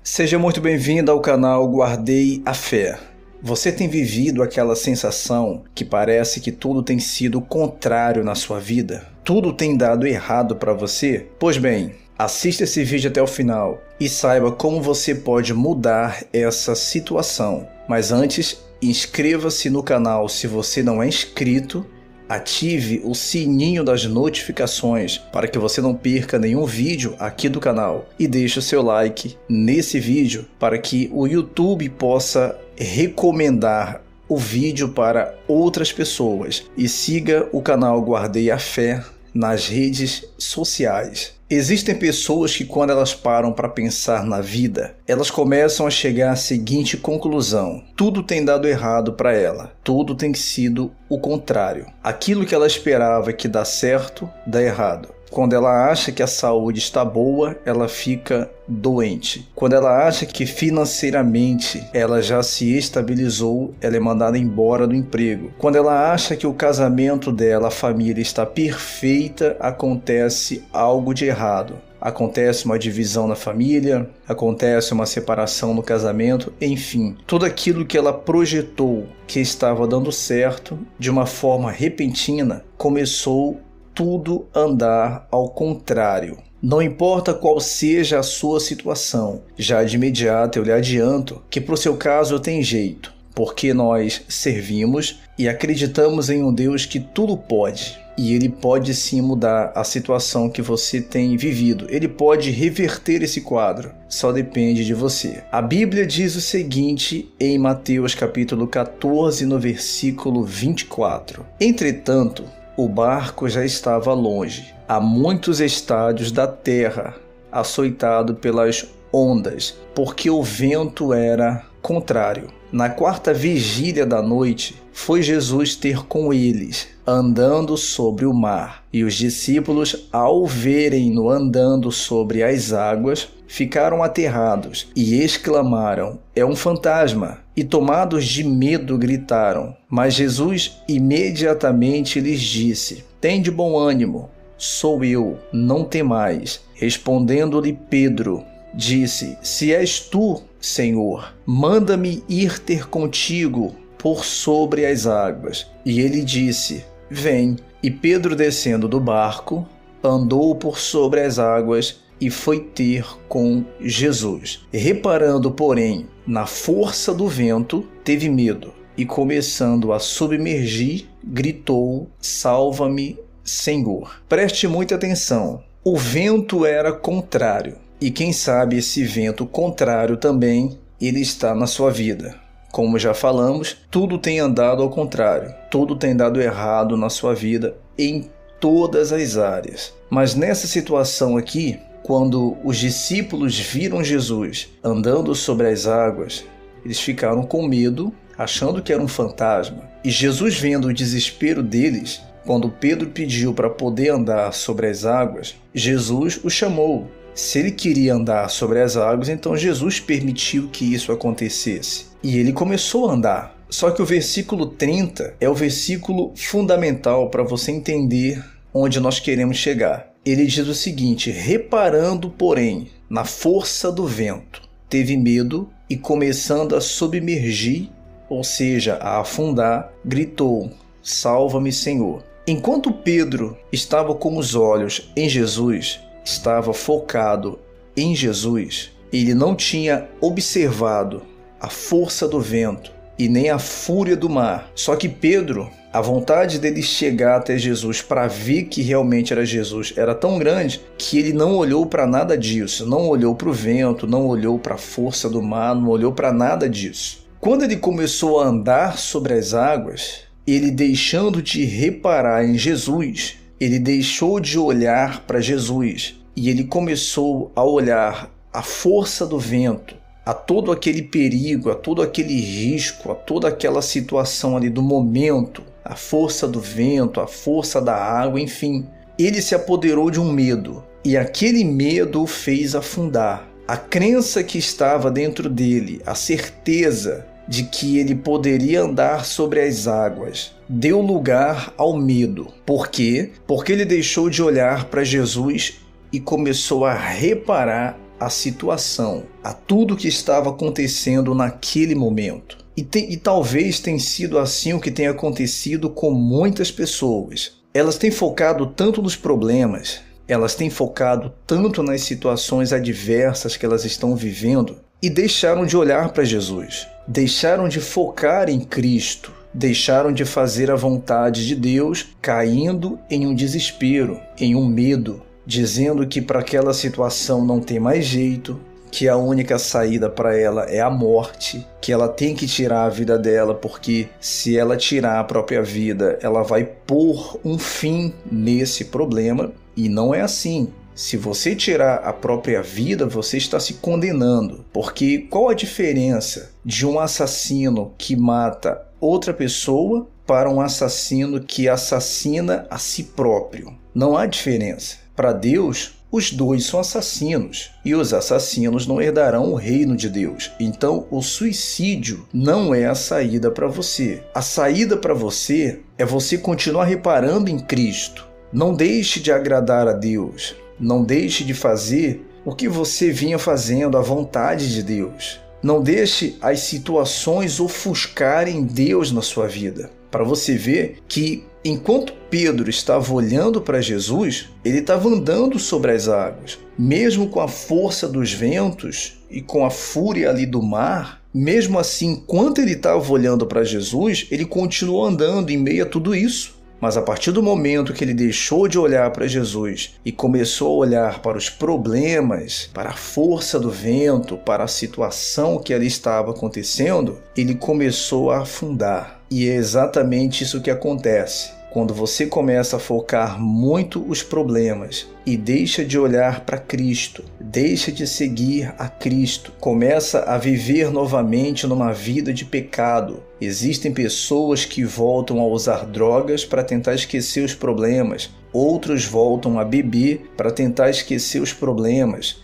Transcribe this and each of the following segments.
Seja muito bem-vindo ao canal Guardei a Fé. Você tem vivido aquela sensação que parece que tudo tem sido contrário na sua vida? Tudo tem dado errado para você? Pois bem, assista esse vídeo até o final e saiba como você pode mudar essa situação. Mas antes, inscreva-se no canal se você não é inscrito. Ative o sininho das notificações para que você não perca nenhum vídeo aqui do canal. E deixe o seu like nesse vídeo para que o YouTube possa recomendar o vídeo para outras pessoas. E siga o canal Guardei a Fé nas redes sociais. Existem pessoas que, quando elas param para pensar na vida, elas começam a chegar à seguinte conclusão: tudo tem dado errado para ela, tudo tem sido o contrário. Aquilo que ela esperava que dá certo, dá errado. Quando ela acha que a saúde está boa, ela fica doente. Quando ela acha que financeiramente ela já se estabilizou, ela é mandada embora do emprego. Quando ela acha que o casamento dela, a família está perfeita, acontece algo de errado. Acontece uma divisão na família, acontece uma separação no casamento, enfim. Tudo aquilo que ela projetou que estava dando certo, de uma forma repentina, começou tudo andar ao contrário. Não importa qual seja a sua situação, já de imediato eu lhe adianto que para o seu caso tem jeito, porque nós servimos e acreditamos em um Deus que tudo pode. E Ele pode sim mudar a situação que você tem vivido. Ele pode reverter esse quadro. Só depende de você. A Bíblia diz o seguinte em Mateus capítulo 14, no versículo 24. Entretanto, o barco já estava longe, a muitos estádios da terra, açoitado pelas ondas, porque o vento era contrário. Na quarta vigília da noite, foi Jesus ter com eles, andando sobre o mar. E os discípulos, ao verem-no andando sobre as águas, ficaram aterrados e exclamaram: "É um fantasma!" E tomados de medo gritaram. Mas Jesus imediatamente lhes disse: "Tende bom ânimo, sou eu, não temais." Respondendo-lhe Pedro, disse: "Se és tu, Senhor, manda-me ir ter contigo por sobre as águas." E ele disse: "Vem." E Pedro, descendo do barco, andou por sobre as águas e foi ter com Jesus. Reparando, porém, na força do vento, teve medo e, começando a submergir, gritou: "Salva-me, Senhor." Preste muita atenção. O vento era contrário. E quem sabe esse vento contrário também, ele está na sua vida. Como já falamos, tudo tem andado ao contrário. Tudo tem dado errado na sua vida em todas as áreas. Mas nessa situação aqui, quando os discípulos viram Jesus andando sobre as águas, eles ficaram com medo, achando que era um fantasma. E Jesus, vendo o desespero deles, quando Pedro pediu para poder andar sobre as águas, Jesus o chamou. Se ele queria andar sobre as águas, então Jesus permitiu que isso acontecesse. E ele começou a andar. Só que o versículo 30 é o versículo fundamental para você entender onde nós queremos chegar. Ele diz o seguinte: reparando, porém, na força do vento, teve medo e, começando a submergir, ou seja, a afundar, gritou: "Salva-me, Senhor." Enquanto Pedro estava com os olhos em Jesus, estava focado em Jesus, ele não tinha observado a força do vento e nem a fúria do mar. Só que Pedro, a vontade dele chegar até Jesus para ver que realmente era Jesus era tão grande que ele não olhou para nada disso, não olhou para o vento, não olhou para a força do mar, não olhou para nada disso. Quando ele começou a andar sobre as águas, ele, deixando de reparar em Jesus, ele deixou de olhar para Jesus e ele começou a olhar a força do vento, a todo aquele perigo, a todo aquele risco, a toda aquela situação ali do momento, a força do vento, a força da água, enfim. Ele se apoderou de um medo e aquele medo o fez afundar. A crença que estava dentro dele, a certeza de que ele poderia andar sobre as águas, deu lugar ao medo. Por quê? Porque ele deixou de olhar para Jesus e começou a reparar à situação, a tudo que estava acontecendo naquele momento. E talvez tenha sido assim o que tem acontecido com muitas pessoas. Elas têm focado tanto nos problemas, elas têm focado tanto nas situações adversas que elas estão vivendo e deixaram de olhar para Jesus, deixaram de focar em Cristo, deixaram de fazer a vontade de Deus, caindo em um desespero, em um medo, dizendo que para aquela situação não tem mais jeito, que a única saída para ela é a morte, que ela tem que tirar a vida dela, porque se ela tirar a própria vida, ela vai pôr um fim nesse problema. E não é assim. Se você tirar a própria vida, você está se condenando. Porque qual a diferença de um assassino que mata outra pessoa para um assassino que assassina a si próprio? Não há diferença. Para Deus, os dois são assassinos, e os assassinos não herdarão o reino de Deus. Então, o suicídio não é a saída para você. A saída para você é você continuar reparando em Cristo. Não deixe de agradar a Deus. Não deixe de fazer o que você vinha fazendo, a vontade de Deus. Não deixe as situações ofuscarem Deus na sua vida. Para você ver que enquanto Pedro estava olhando para Jesus, ele estava andando sobre as águas. Mesmo com a força dos ventos e com a fúria ali do mar, mesmo assim, enquanto ele estava olhando para Jesus, ele continuou andando em meio a tudo isso. Mas a partir do momento que ele deixou de olhar para Jesus e começou a olhar para os problemas, para a força do vento, para a situação que ali estava acontecendo, ele começou a afundar. E é exatamente isso que acontece. Quando você começa a focar muito os problemas e deixa de olhar para Cristo, deixa de seguir a Cristo, começa a viver novamente numa vida de pecado. Existem pessoas que voltam a usar drogas para tentar esquecer os problemas, outros voltam a beber para tentar esquecer os problemas,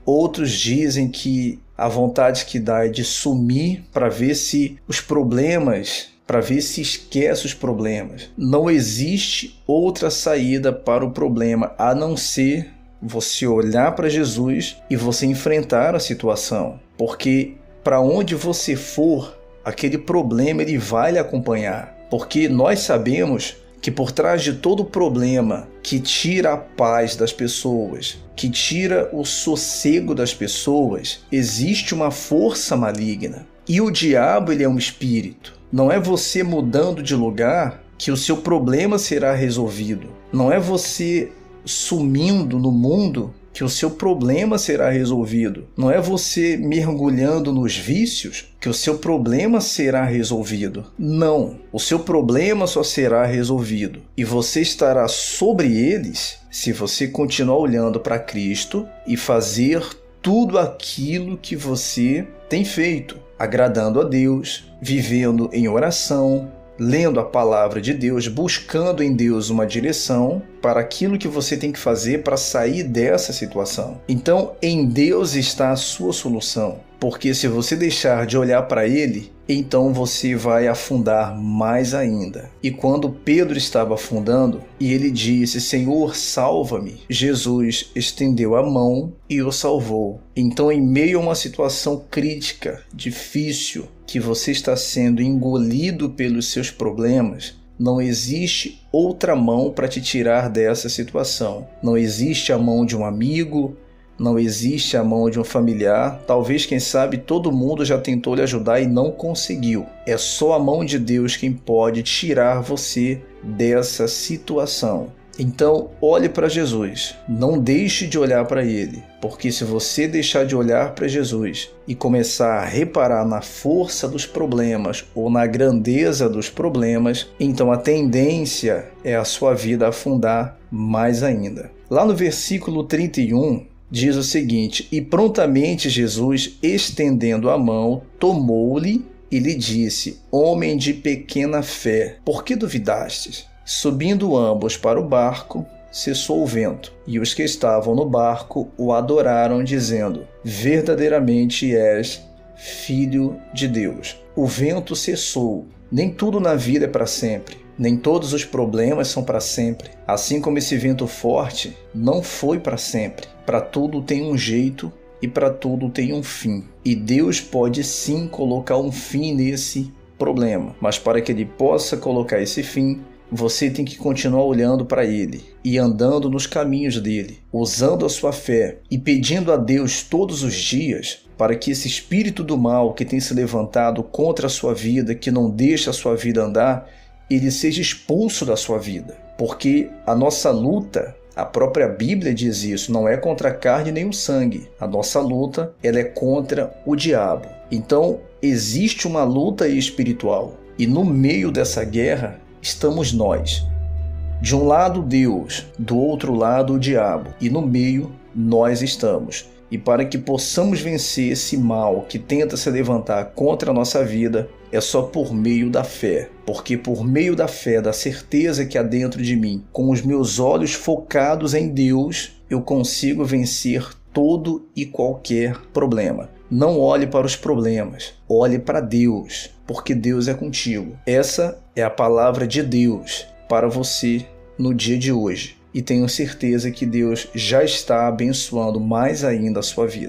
outros dizem que a vontade que dá é de sumir para ver se os problemas... para ver se esquece os problemas. Não existe outra saída para o problema a não ser você olhar para Jesus e você enfrentar a situação. Porque para onde você for, aquele problema ele vai lhe acompanhar. Porque nós sabemos que por trás de todo problema que tira a paz das pessoas, que tira o sossego das pessoas, existe uma força maligna. E o diabo ele é um espírito. Não é você mudando de lugar que o seu problema será resolvido. Não é você sumindo no mundo que o seu problema será resolvido. Não é você mergulhando nos vícios que o seu problema será resolvido. Não. O seu problema só será resolvido. E você estará sobre eles se você continuar olhando para Cristo e fazer tudo aquilo que você tem feito, agradando a Deus, vivendo em oração, lendo a palavra de Deus, buscando em Deus uma direção para aquilo que você tem que fazer para sair dessa situação. Então, em Deus está a sua solução, porque se você deixar de olhar para Ele, então você vai afundar mais ainda. E quando Pedro estava afundando e ele disse, Senhor, salva-me, Jesus estendeu a mão e o salvou. Então, em meio a uma situação crítica, difícil, que você está sendo engolido pelos seus problemas, não existe outra mão para te tirar dessa situação. Não existe a mão de um amigo, não existe a mão de um familiar. Talvez, quem sabe, todo mundo já tentou lhe ajudar e não conseguiu. É só a mão de Deus quem pode tirar você dessa situação. Então, olhe para Jesus, não deixe de olhar para Ele, porque se você deixar de olhar para Jesus e começar a reparar na força dos problemas ou na grandeza dos problemas, então a tendência é a sua vida afundar mais ainda. Lá no versículo 31, diz o seguinte, e prontamente Jesus, estendendo a mão, tomou-lhe e lhe disse, homem de pequena fé, por que duvidastes? Subindo ambos para o barco, cessou o vento, e os que estavam no barco o adoraram, dizendo, verdadeiramente és Filho de Deus. O vento cessou. Nem tudo na vida é para sempre. Nem todos os problemas são para sempre. Assim como esse vento forte não foi para sempre. Para tudo tem um jeito e para tudo tem um fim. E Deus pode sim colocar um fim nesse problema, mas para que Ele possa colocar esse fim, você tem que continuar olhando para Ele e andando nos caminhos dele, usando a sua fé e pedindo a Deus todos os dias para que esse espírito do mal que tem se levantado contra a sua vida, que não deixa a sua vida andar, ele seja expulso da sua vida. Porque a nossa luta, a própria Bíblia diz isso, não é contra a carne nem o sangue. A nossa luta, ela é contra o diabo. Então, existe uma luta espiritual. E no meio dessa guerra, estamos nós. De um lado, Deus, do outro lado, o diabo. E no meio, nós estamos. E para que possamos vencer esse mal que tenta se levantar contra a nossa vida, é só por meio da fé. Porque por meio da fé, da certeza que há dentro de mim, com os meus olhos focados em Deus, eu consigo vencer todo e qualquer problema. Não olhe para os problemas, olhe para Deus, porque Deus é contigo. Essa é a palavra de Deus para você no dia de hoje. E tenho certeza que Deus já está abençoando mais ainda a sua vida.